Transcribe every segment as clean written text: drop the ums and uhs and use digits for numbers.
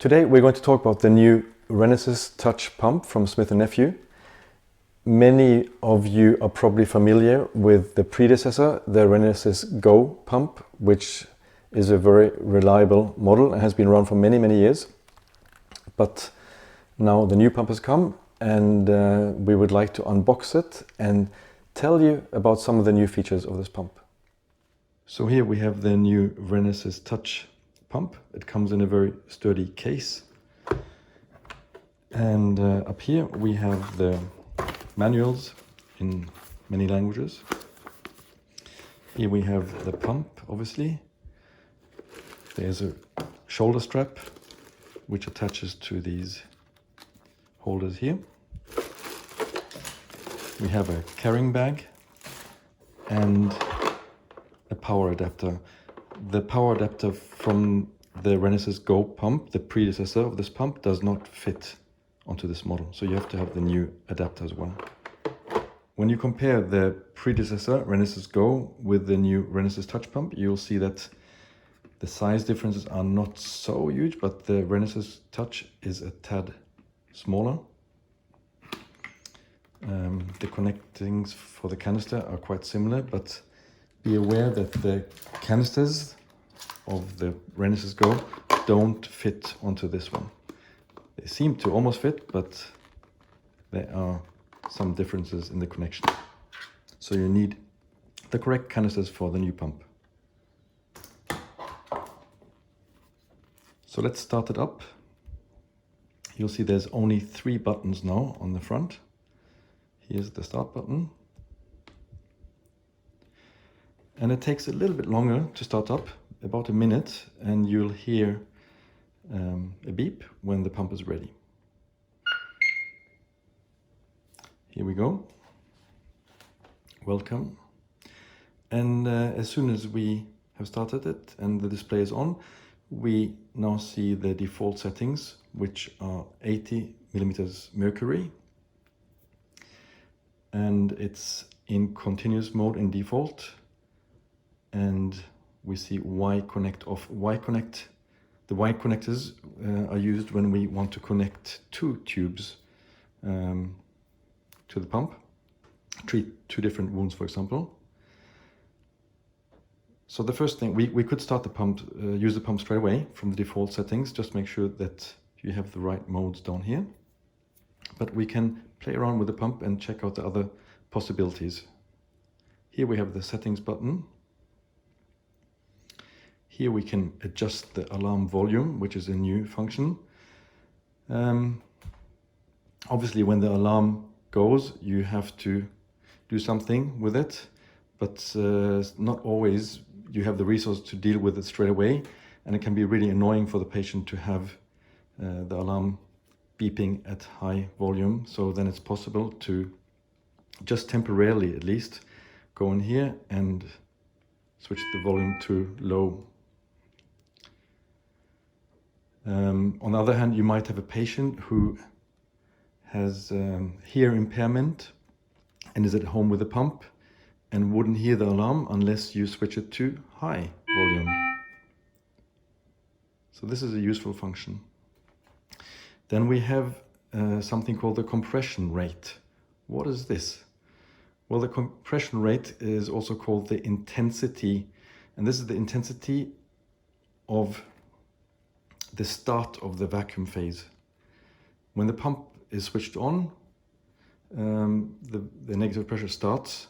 Today we're going to talk about the new Renasys Touch pump from Smith Nephew. Many of you are probably familiar with the predecessor, the Renasys Go pump, which is a very reliable model and has been around for many years. But now the new pump has come, and we would like to unbox it and tell you about some of the new features of this pump. So here we have the new Renasys Touch pump. It comes in a very sturdy case, and up here we have the manuals in many languages. Here we have the pump, obviously. There's a shoulder strap which attaches to these holders here. We have a carrying bag and a power adapter. The power adapter from the Renasys Go pump, the predecessor of this pump, does not fit onto this model, so you have to have the new adapter as well. When you compare the predecessor Renasys Go with the new Renasys Touch pump, you'll see that the size differences are not so huge, but the Renasys Touch is a tad smaller. The connectings for the canister are quite similar, but be aware that the canisters of the Renasys Go don't fit onto this one. They seem to almost fit, but there are some differences in the connection. So you need the correct canisters for the new pump. So let's start it up. You'll see there's only 3 buttons now on the front. Here's the start button. And it takes a little bit longer to start up, about a minute, and you'll hear a beep when the pump is ready. Here we go. Welcome. And as soon as we have started it and the display is on, we now see the default settings, which are 80 millimeters mercury. And it's in continuous mode in default. And we see Y connect off. The Y connectors are used when we want to connect 2 tubes to the pump, treat 2 different wounds, for example. So the first thing, we could start the pump, use the pump straight away from the default settings. Just make sure that you have the right modes down here. But we can play around with the pump and check out the other possibilities. Here we have the settings button. Here we can adjust the alarm volume, which is a new function. Obviously, when the alarm goes, you have to do something with it, but not always you have the resource to deal with it straight away, and it can be really annoying for the patient to have the alarm beeping at high volume. So then it's possible to just temporarily, at least, go in here and switch the volume to low. On the other hand, you might have a patient who has hear impairment and is at home with a pump and wouldn't hear the alarm unless you switch it to high volume. So this is a useful function. Then we have something called the compression rate. What is this? Well, the compression rate is also called the intensity, and this is the intensity of the start of the vacuum phase. When the pump is switched on, the negative pressure starts,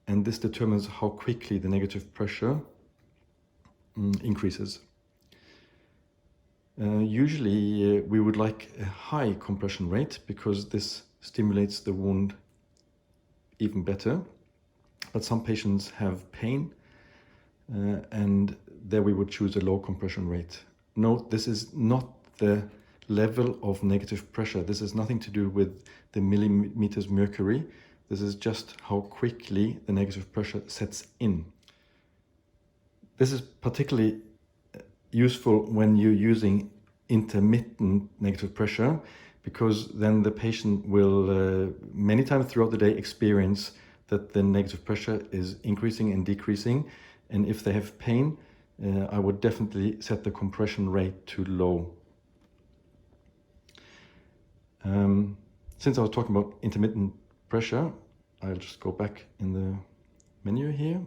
and this determines how quickly the negative pressure increases. Usually we would like a high compression rate because this stimulates the wound even better, but some patients have pain, and there we would choose a low compression rate. Note, this is not the level of negative pressure. This has nothing to do with the millimeters mercury. This is just how quickly the negative pressure sets in. This is particularly useful when you're using intermittent negative pressure, because then the patient will many times throughout the day experience that the negative pressure is increasing and decreasing, and if they have pain, I would definitely set the compression rate to low. Since I was talking about intermittent pressure, I'll just go back in the menu here,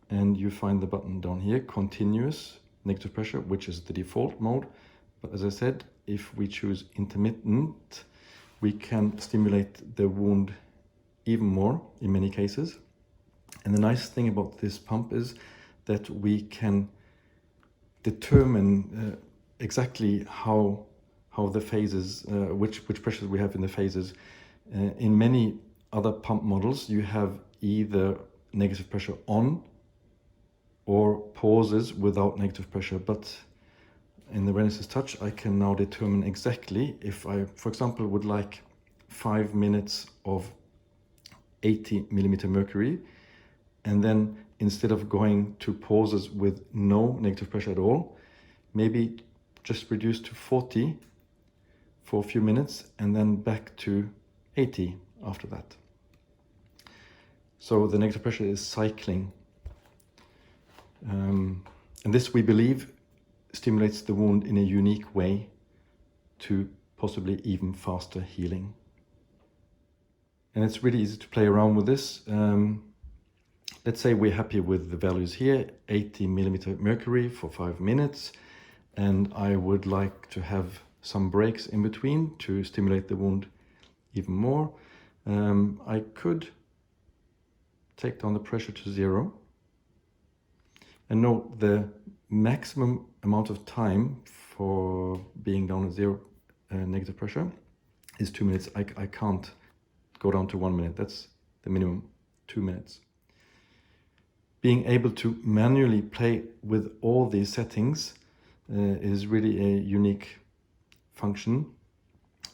and you find the button down here, continuous negative pressure, which is the default mode. But as I said, if we choose intermittent, we can stimulate the wound even more in many cases. And the nice thing about this pump is that we can determine exactly how the phases, which pressures we have in the phases. In many other pump models, you have either negative pressure on or pauses without negative pressure. But in the Renasys Touch, I can now determine exactly if I, for example, would like 5 minutes of 80 millimeter mercury, and then instead of going to pauses with no negative pressure at all, maybe just reduce to 40 for a few minutes and then back to 80 after that. So the negative pressure is cycling. And this, we believe, stimulates the wound in a unique way to possibly even faster healing. And it's really easy to play around with this. Let's say we're happy with the values here, 80 millimeter mercury for 5 minutes, and I would like to have some breaks in between to stimulate the wound even more. I could take down the pressure to 0. And note the maximum amount of time for being down at 0 negative pressure is 2 minutes. I can't go down to 1 minute. That's the minimum, 2 minutes. Being able to manually play with all these settings is really a unique function.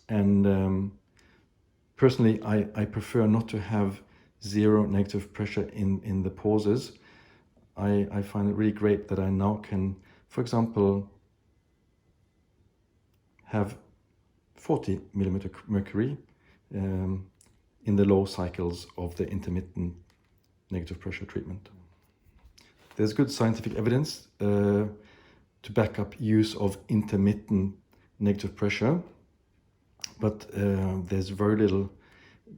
And personally, I prefer not to have 0 negative pressure in the pauses. I find it really great that I now can, for example, have 40 millimeter mercury in the low cycles of the intermittent negative pressure treatment. There's good scientific evidence to back up use of intermittent negative pressure, but there's very little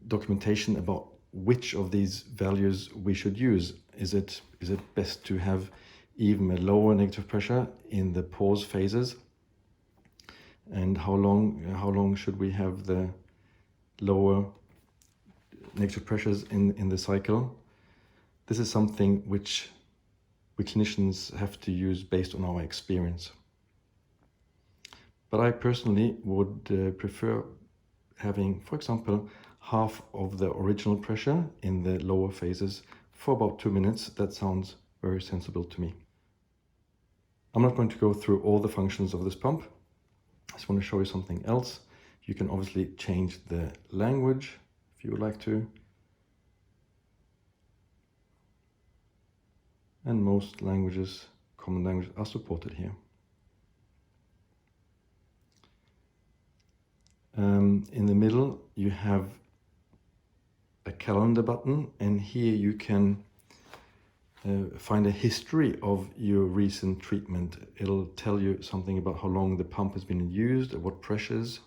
documentation about which of these values we should use. Is it best to have even a lower negative pressure in the pause phases? And how long should we have the lower negative pressures in the cycle? This is something which we clinicians have to use based on our experience. But I personally would prefer having, for example, half of the original pressure in the lower phases for about 2 minutes. That sounds very sensible to me. I'm not going to go through all the functions of this pump. I just want to show you something else. You can obviously change the language if you would like to. And most languages, common languages, are supported here. In the middle, you have a calendar button, and here you can find a history of your recent treatment. It'll tell you something about how long the pump has been used, at what pressures,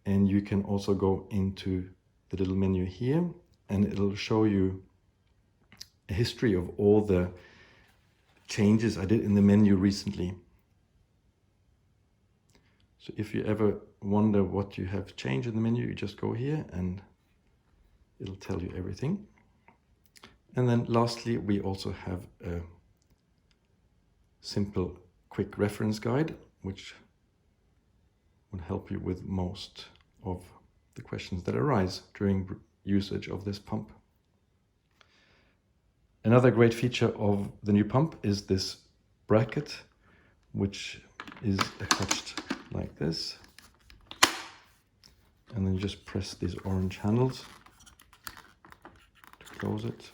and you can also go into the little menu here, and it'll show you a history of all the changes I did in the menu recently. So if you ever wonder what you have changed in the menu, you just go here and it'll tell you everything. And then lastly, we also have a simple quick reference guide, which will help you with most of the questions that arise during usage of this pump. Another great feature of the new pump is this bracket, which is attached like this. And then you just press these orange handles to close it.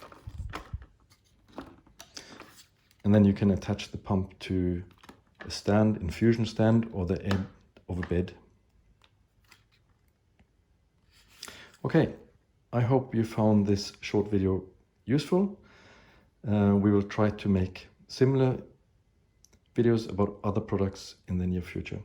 And then you can attach the pump to a stand, infusion stand, or the end of a bed. Okay, I hope you found this short video useful. We will try to make similar videos about other products in the near future.